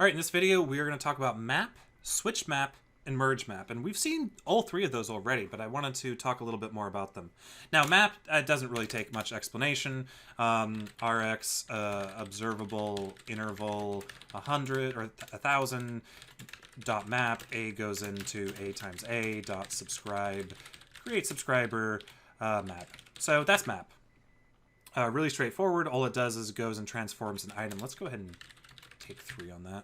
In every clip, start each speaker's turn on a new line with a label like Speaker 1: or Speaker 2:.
Speaker 1: All right, in this video, we are going to talk about map, SwitchMap, and MergeMap. And we've seen all three of those already, but I wanted to talk a little bit more about them. Now, map doesn't really take much explanation. Rx, observable, interval, 100 or 1,000, dot map, a goes into a times a, dot subscribe, create subscriber, map. So that's map. Really straightforward. All it does is it goes and transforms an item. Let's go ahead and take 3 on that.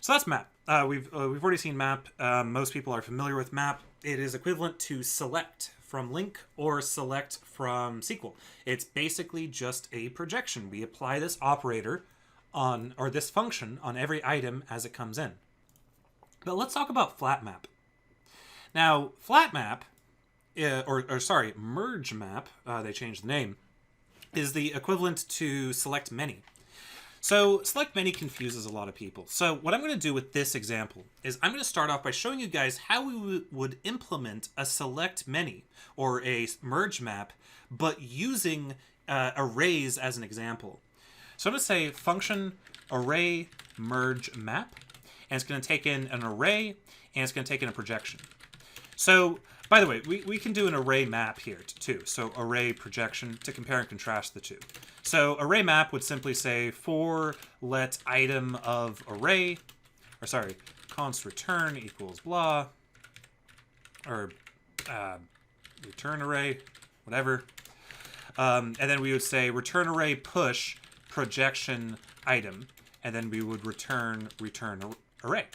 Speaker 1: So that's map. We've already seen map. Most people are familiar with map. It is equivalent to select from LINQ or select from SQL. It's basically just a projection. We apply this operator on, or this function on every item as it comes in. But let's talk about flat map. Now, flat map, MergeMap, they changed the name, is the equivalent to select many. So select many confuses a lot of people. So what I'm going to do with this example is I'm going to start off by showing you guys how we would implement a select many or a merge map, but using arrays as an example. So I'm going to say function array merge map, and it's going to take in an array, and it's going to take in a projection. So by the way, we can do an array map here too. So array projection to compare and contrast the two. So array map would simply say for let item of array, or sorry, const return equals blah, or return array, whatever. And then we would say return array push projection item, and then we would return array.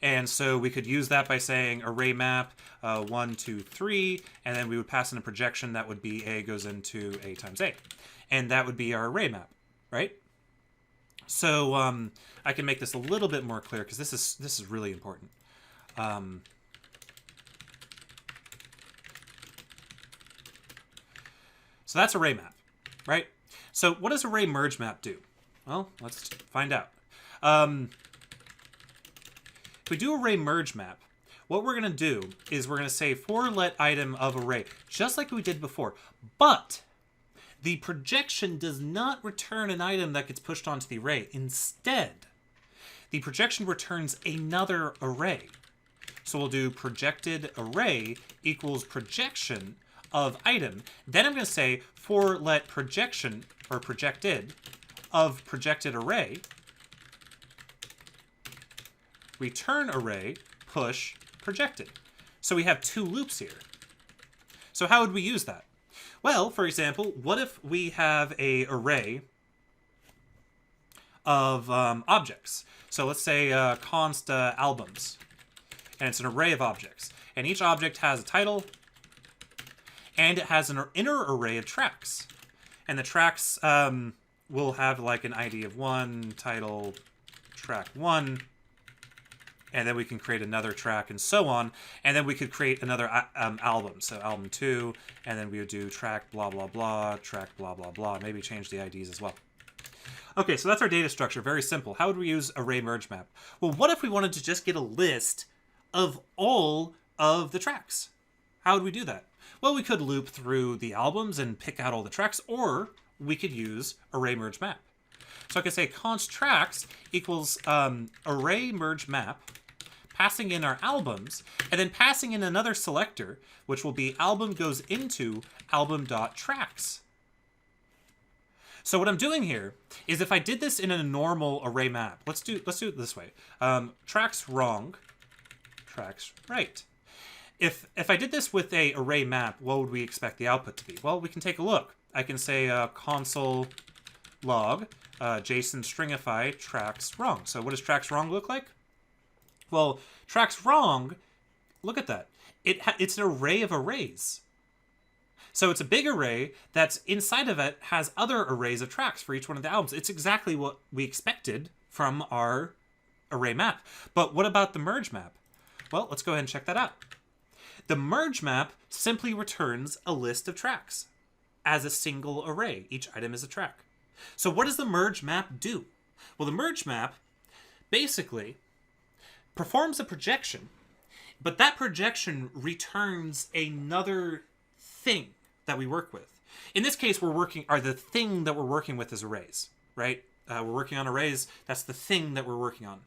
Speaker 1: And so we could use that by saying array map 1, 2, 3, and then we would pass in a projection that would be a goes into a times a. And that would be our array map, right? So I can make this a little bit more clear because this is really important. So that's array map, right? So what does array merge map do? Well, let's find out. If we do array merge map, what we're going to do is we're going to say for let item of array, just like we did before. But the projection does not return an item that gets pushed onto the array. Instead, the projection returns another array. So we'll do projected array equals projection of item. Then I'm going to say for let projection or projected of projected array return array push projected. So we have 2 loops here. So how would we use that? Well, for example, what if we have a array of objects? So let's say const albums, and it's an array of objects, and each object has a title, and it has an inner array of tracks, and the tracks will have like an ID of 1, title, track 1, and then we can create another track and so on. And then we could create another album. So album 2, and then we would do track blah, blah, blah, track blah, blah, blah. Maybe change the IDs as well. Okay, so that's our data structure. Very simple. How would we use array merge map? Well, what if we wanted to just get a list of all of the tracks? How would we do that? Well, we could loop through the albums and pick out all the tracks, or we could use array merge map. So I could say const tracks equals array merge map, passing in our albums, and then passing in another selector, which will be album goes into album.tracks. So what I'm doing here is if I did this in a normal array map, let's do it this way. Tracks wrong, tracks right. If I did this with a array map, what would we expect the output to be? Well, we can take a look. I can say console log JSON stringify tracks wrong. So what does tracks wrong look like? Well, tracks wrong, look at that. It's an array of arrays. So it's a big array that's inside of it has other arrays of tracks for each one of the albums. It's exactly what we expected from our array map. But what about the merge map? Well, let's go ahead and check that out. The merge map simply returns a list of tracks as a single array. Each item is a track. So what does the merge map do? Well, the merge map basically performs a projection, but that projection returns another thing that we work with. In this case, the thing that we're working with is arrays, right? we're working on arrays. That's the thing that we're working on.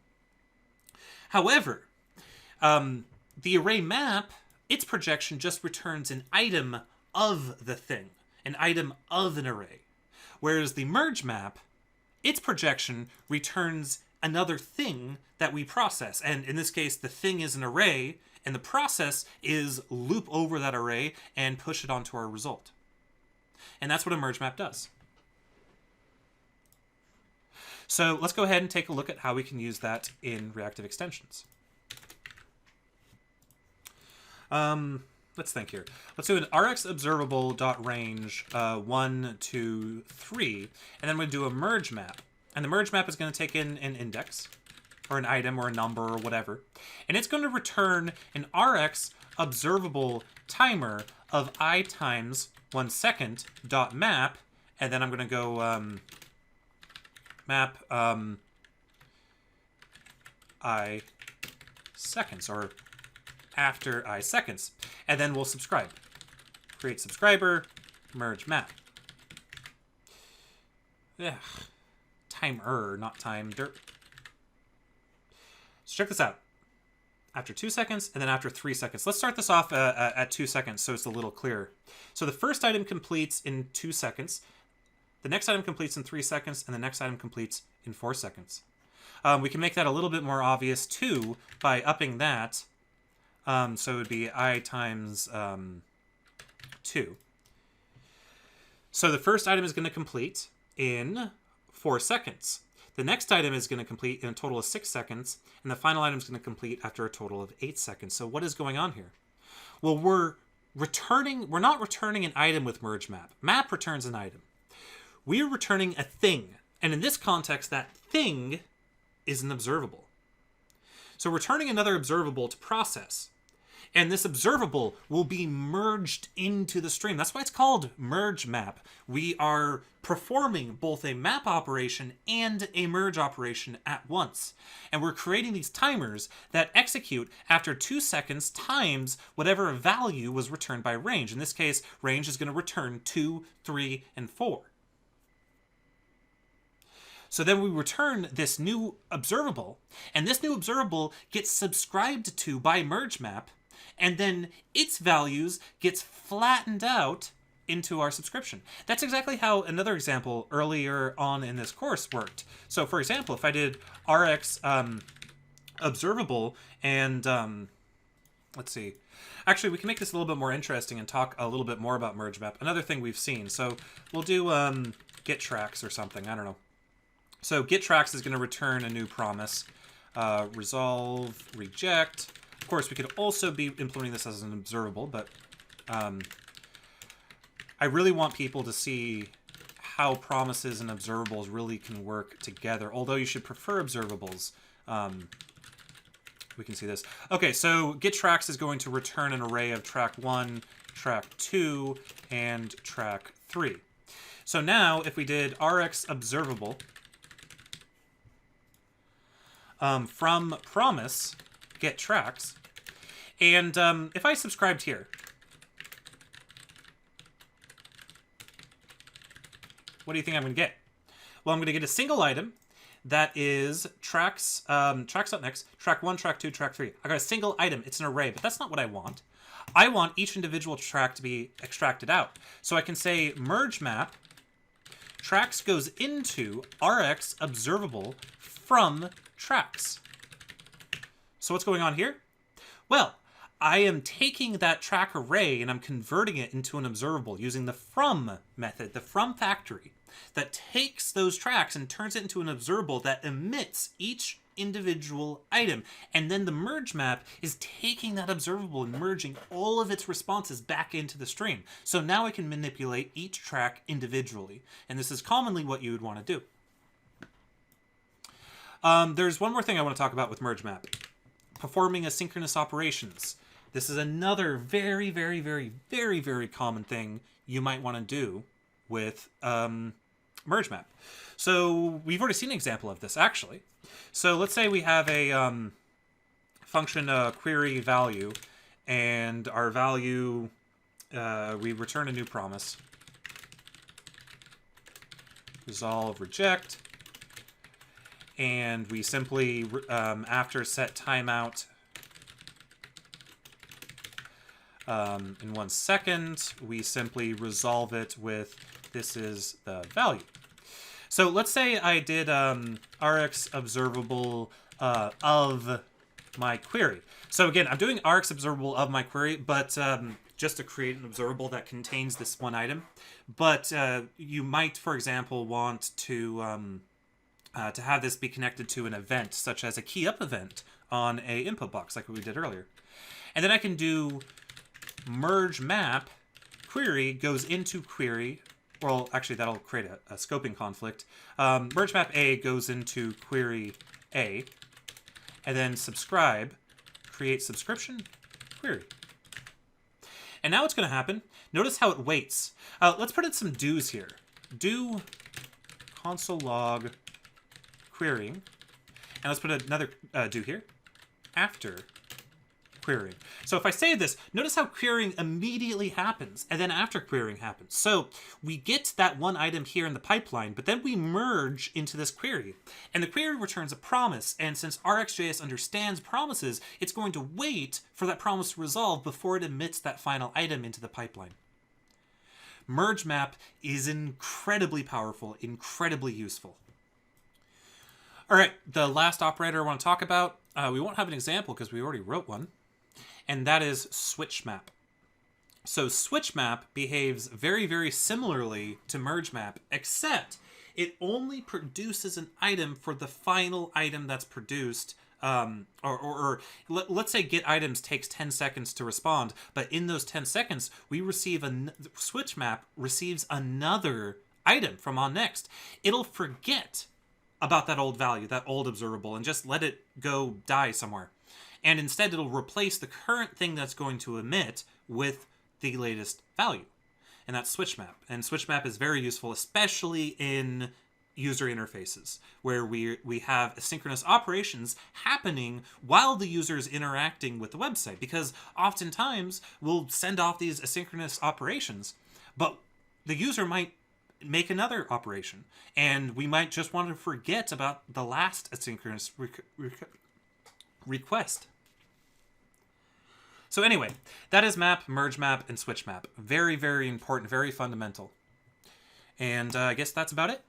Speaker 1: However, the array map, its projection just returns an item of the thing, an item of an array. Whereas the merge map, its projection returns another thing that we process. And in this case, the thing is an array, and the process is loop over that array and push it onto our result. And that's what a merge map does. So let's go ahead and take a look at how we can use that in reactive extensions. Let's think here. Let's do an RxObservable.range 1, 2, 3, and then we'll do a merge map. And the merge map is going to take in an index, or an item, or a number, or whatever. And it's going to return an Rx observable timer of I times 1 second dot map, and then I'm going to go map I seconds, or after I seconds. And then we'll subscribe. Create subscriber, merge map. Ugh. Timer, not time dirt. So check this out. After 2 seconds, and then after 3 seconds. Let's start this off at 2 seconds so it's a little clearer. So the first item completes in 2 seconds. The next item completes in 3 seconds, and the next item completes in 4 seconds. We can make that a little bit more obvious, too, by upping that. So it would be I times 2. So the first item is going to complete in 4 seconds. The next item is going to complete in a total of 6 seconds, and the final item is going to complete after a total of 8 seconds. So what is going on here? Well, we're not returning an item with MergeMap. Map returns an item. We're returning a thing, and in this context, that thing is an observable. So we're returning another observable to process. And this observable will be merged into the stream. That's why it's called MergeMap. We are performing both a map operation and a merge operation at once. And we're creating these timers that execute after 2 seconds times whatever value was returned by range. In this case, range is going to return 2, 3, and 4. So then we return this new observable, and this new observable gets subscribed to by MergeMap, and then its values gets flattened out into our subscription. That's exactly how another example earlier on in this course worked. So for example, if I did Rx observable and let's see. Actually, we can make this a little bit more interesting and talk a little bit more about MergeMap. Another thing we've seen. So we'll do get tracks or something. I don't know. So get tracks is going to return a new promise. Resolve, reject. Of course, we could also be implementing this as an observable, but I really want people to see how promises and observables really can work together. Although you should prefer observables. We can see this. Okay, so get tracks is going to return an array of track 1, track 2, and track 3. So now, if we did Rx observable from promise get tracks, and if I subscribed here, what do you think I'm going to get? Well, I'm going to get a single item that is tracks, tracks.next, track 1, track 2, track 3. I got a single item. It's an array, but that's not what I want. I want each individual track to be extracted out. So I can say MergeMap tracks goes into Rx observable from tracks. So what's going on here? Well, I am taking that track array and I'm converting it into an observable using the from method, the from factory, that takes those tracks and turns it into an observable that emits each individual item. And then the merge map is taking that observable and merging all of its responses back into the stream. So now I can manipulate each track individually. And this is commonly what you would want to do. There's one more thing I want to talk about with MergeMap. Performing asynchronous operations. This is another very, very, very, very, very common thing you might want to do with MergeMap. So we've already seen an example of this, actually. So let's say we have a function query value, and our value, we return a new promise. Resolve, reject. and we simply, after set timeout in 1 second, we simply resolve it with this is the value. So let's say I did Rx observable of my query. So again, I'm doing Rx observable of my query, but just to create an observable that contains this one item. But you might, for example, want to have this be connected to an event, such as a key up event on a input box, like what we did earlier. And then I can do MergeMap query goes into query. Well, actually, that'll create a scoping conflict. MergeMap A goes into query A, and then subscribe, create subscription, query. And now what's going to happen, notice how it waits. Let's put in some do's here. Do console log querying, and let's put another do here, after querying. So if I say this, notice how querying immediately happens, and then after querying happens. So we get that one item here in the pipeline, but then we merge into this query. And the query returns a promise, and since RxJS understands promises, it's going to wait for that promise to resolve before it emits that final item into the pipeline. MergeMap is incredibly powerful, incredibly useful. All right, the last operator I want to talk about, we won't have an example because we already wrote one, and that is SwitchMap. So SwitchMap behaves very, very similarly to MergeMap, except it only produces an item for the final item that's produced. Let's say get items takes 10 seconds to respond, but in those 10 seconds, we receive SwitchMap receives another item from onNext. It'll forget about that old value, that old observable, and just let it go die somewhere. And instead, it'll replace the current thing that's going to emit with the latest value. And that's SwitchMap. And SwitchMap is very useful, especially in user interfaces, where we have asynchronous operations happening while the user is interacting with the website. Because oftentimes, we'll send off these asynchronous operations, but the user might make another operation. And we might just want to forget about the last asynchronous request. So anyway, that is map, MergeMap, and SwitchMap. Very, very important, very fundamental. And I guess that's about it.